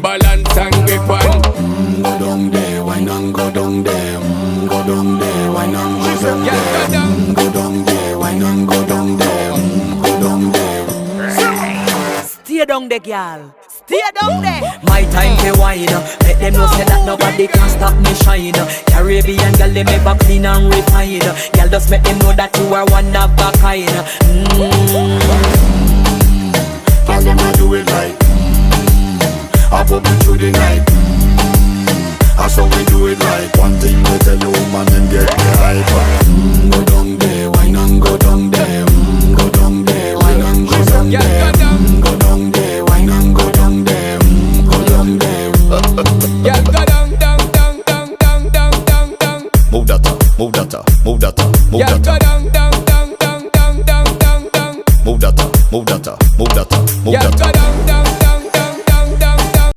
balance and grip on. Go down there, why not go down there? Go down there, why not go down there? Go down there, why not go down there? Go down there. Stay down there, girl. Stay down there. My time to wine. Let them know say that nobody can stop me shine. Caribbean girl, they make up clean and refine. Girl, just make them know that you are one of a kind. Girl, them a do it right. I pop it through the night. That's how we do it right. One thing we tell you, woman, and get the hype.